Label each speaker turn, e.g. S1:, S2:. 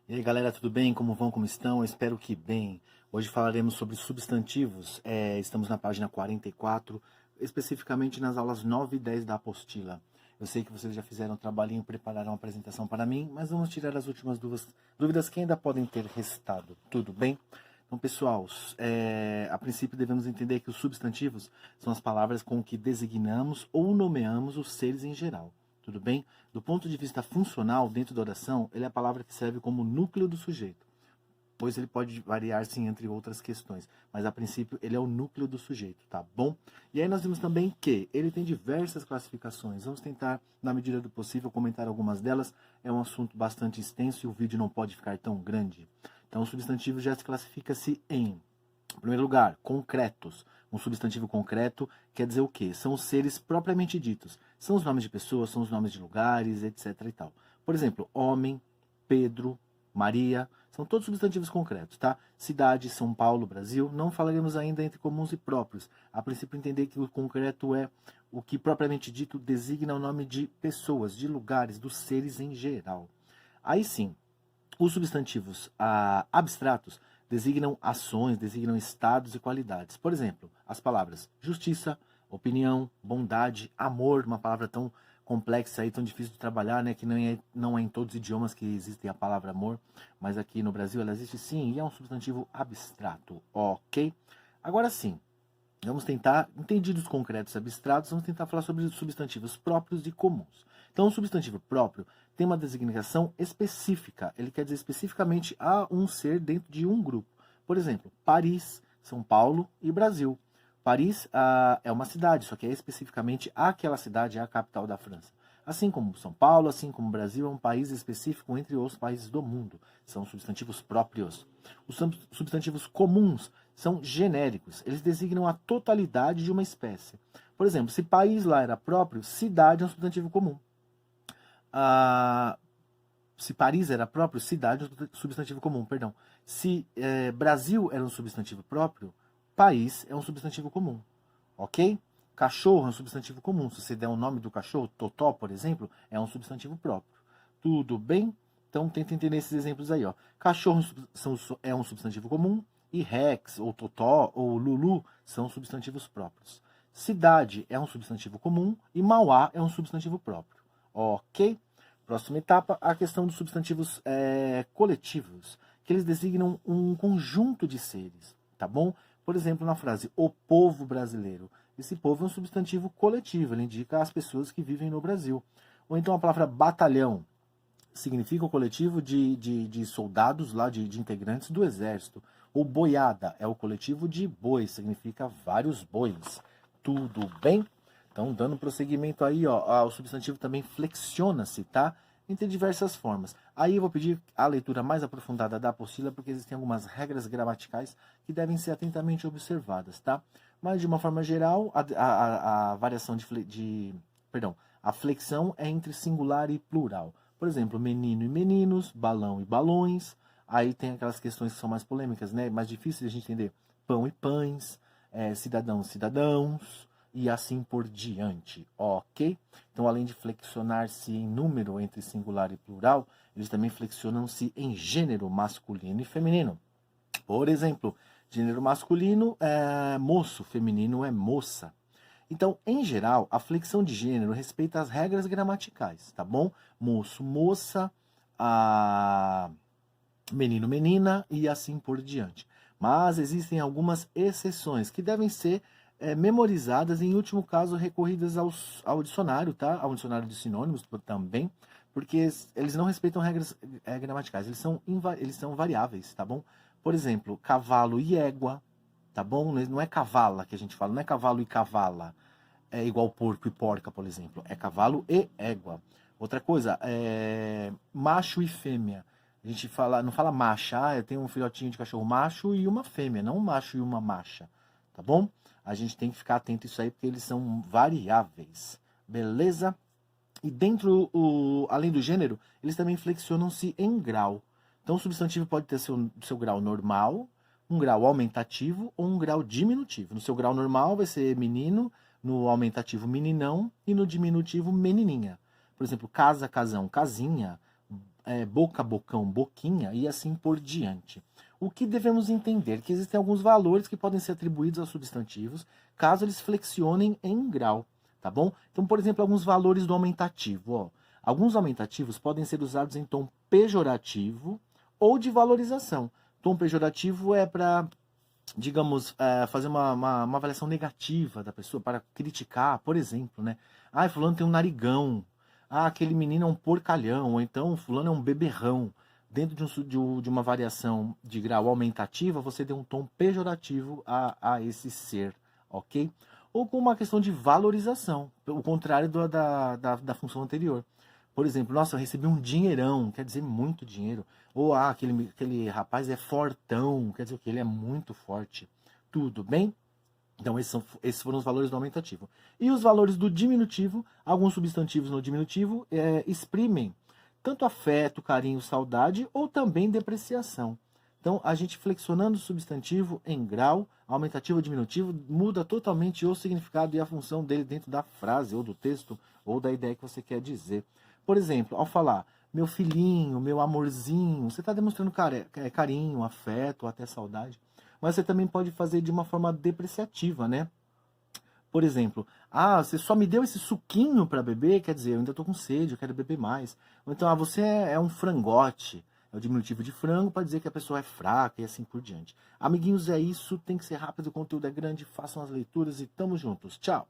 S1: E aí galera, tudo bem? Como vão? Como estão? Eu espero que bem. Hoje falaremos sobre substantivos. Estamos na página 44, especificamente nas aulas 9 e 10 da apostila. Eu sei que vocês já fizeram um trabalhinho, prepararam uma apresentação para mim, mas vamos tirar as últimas dúvidas que ainda podem ter restado. Tudo bem? Então, pessoal, a princípio devemos entender que os substantivos são as palavras com que designamos ou nomeamos os seres em geral. Tudo bem? Do ponto de vista funcional, dentro da oração, ele é a palavra que serve como núcleo do sujeito, pois ele pode variar sim entre outras questões, mas a princípio ele é o núcleo do sujeito, tá bom? E aí nós vimos também que ele tem diversas classificações, vamos tentar, na medida do possível, comentar algumas delas, é um assunto bastante extenso e o vídeo não pode ficar tão grande. Então o substantivo já se classifica-se em primeiro lugar, concretos. Um substantivo concreto quer dizer o quê? São os seres propriamente ditos. São os nomes de pessoas, são os nomes de lugares, etc. e tal. Por exemplo, homem, Pedro, Maria, são todos substantivos concretos, tá? Cidade, São Paulo, Brasil. Não falaremos ainda entre comuns e próprios. A princípio, entender que o concreto é o que propriamente dito designa o nome de pessoas, de lugares, dos seres em geral. Aí sim, os substantivos abstratos designam ações, designam estados e qualidades. Por exemplo, as palavras justiça, opinião, bondade, amor, uma palavra tão complexa e tão difícil de trabalhar, né, que não é em todos os idiomas que existe a palavra amor, mas aqui no Brasil ela existe sim, e é um substantivo abstrato, ok? Agora sim, vamos tentar, entendidos concretos e abstratos, vamos tentar falar sobre substantivos próprios e comuns. Então, o substantivo próprio tem uma designação específica. Ele quer dizer especificamente a um ser dentro de um grupo. Por exemplo, Paris, São Paulo e Brasil. Paris é uma cidade, só que é especificamente aquela cidade, é a capital da França. Assim como São Paulo, assim como o Brasil, é um país específico entre os países do mundo. São substantivos próprios. Os substantivos comuns são genéricos. Eles designam a totalidade de uma espécie. Por exemplo, se país lá era próprio, cidade é um substantivo comum. Se Paris era próprio, cidade é um substantivo comum, perdão. Se Brasil era um substantivo próprio, país é um substantivo comum. Ok? Cachorro é um substantivo comum. Se você der o nome do cachorro, Totó, por exemplo, é um substantivo próprio. Tudo bem? Então tenta entender esses exemplos aí. Ó. Cachorro é um substantivo comum e Rex, ou Totó, ou Lulu são substantivos próprios. Cidade é um substantivo comum e Mauá é um substantivo próprio. Ok? Próxima etapa, a questão dos substantivos coletivos, que eles designam um conjunto de seres, tá bom? Por exemplo, na frase o povo brasileiro. Esse povo é um substantivo coletivo, ele indica as pessoas que vivem no Brasil. Ou então a palavra batalhão significa o coletivo de soldados, lá de integrantes do exército. Ou boiada é o coletivo de bois, significa vários bois. Tudo bem? Então, dando prosseguimento aí, ó, o substantivo também flexiona-se, tá? Entre diversas formas. Aí eu vou pedir a leitura mais aprofundada da apostila, porque existem algumas regras gramaticais que devem ser atentamente observadas, tá? Mas, de uma forma geral, a variação perdão, a flexão é entre singular e plural. Por exemplo, menino e meninos, balão e balões. Aí tem aquelas questões que são mais polêmicas, né? Mais difíceis de a gente entender. Pão e pães, cidadãos e cidadãos, e assim por diante, ok? Então, além de flexionar-se em número entre singular e plural, eles também flexionam-se em gênero masculino e feminino. Por exemplo, gênero masculino é moço, feminino é moça. Então, em geral, a flexão de gênero respeita as regras gramaticais, tá bom? Moço, moça, menino, menina e assim por diante. Mas existem algumas exceções que devem ser memorizadas e, em último caso, recorridas ao dicionário, tá? Ao dicionário de sinônimos também, porque eles não respeitam regras gramaticais, eles são variáveis, tá bom? Por exemplo, cavalo e égua, tá bom? Não é cavala que a gente fala, não é cavalo e cavala, é igual porco e porca, por exemplo. É cavalo e égua. Outra coisa, macho e fêmea. A gente não fala macha, eu tenho um filhotinho de cachorro macho e uma fêmea, não um macho e uma macha, tá bom? A gente tem que ficar atento a isso aí, porque eles são variáveis, beleza? E além do gênero, eles também flexionam-se em grau. Então o substantivo pode ter seu grau normal, um grau aumentativo ou um grau diminutivo. No seu grau normal vai ser menino, no aumentativo meninão e no diminutivo menininha. Por exemplo, casa, casão, casinha, boca, bocão, boquinha e assim por diante. O que devemos entender? Que existem alguns valores que podem ser atribuídos aos substantivos, caso eles flexionem em grau, tá bom? Então, por exemplo, alguns valores do aumentativo, ó. Alguns aumentativos podem ser usados em tom pejorativo ou de valorização. Tom pejorativo é para, digamos, fazer uma avaliação negativa da pessoa, para criticar, por exemplo, né? Ah, fulano tem um narigão. Ah, aquele menino é um porcalhão. Ou então, fulano é um beberrão. Dentro de uma variação de grau aumentativa, você deu um tom pejorativo a esse ser, ok? Ou com uma questão de valorização, o contrário da função anterior. Por exemplo, nossa, eu recebi um dinheirão, quer dizer muito dinheiro. Ou, aquele rapaz é fortão, quer dizer que ele é muito forte. Tudo bem? Então, esses foram os valores do aumentativo. E os valores do diminutivo, alguns substantivos no diminutivo exprimem tanto afeto, carinho, saudade ou também depreciação. Então, a gente flexionando o substantivo em grau, aumentativo ou diminutivo, muda totalmente o significado e a função dele dentro da frase, ou do texto, ou da ideia que você quer dizer. Por exemplo, ao falar meu filhinho, meu amorzinho, você está demonstrando carinho, afeto, até saudade. Mas você também pode fazer de uma forma depreciativa, né? Por exemplo, você só me deu esse suquinho para beber, quer dizer, eu ainda estou com sede, eu quero beber mais. Ou então, você é um frangote, é o diminutivo de frango para dizer que a pessoa é fraca e assim por diante. Amiguinhos, é isso, tem que ser rápido, o conteúdo é grande, façam as leituras e tamo juntos. Tchau!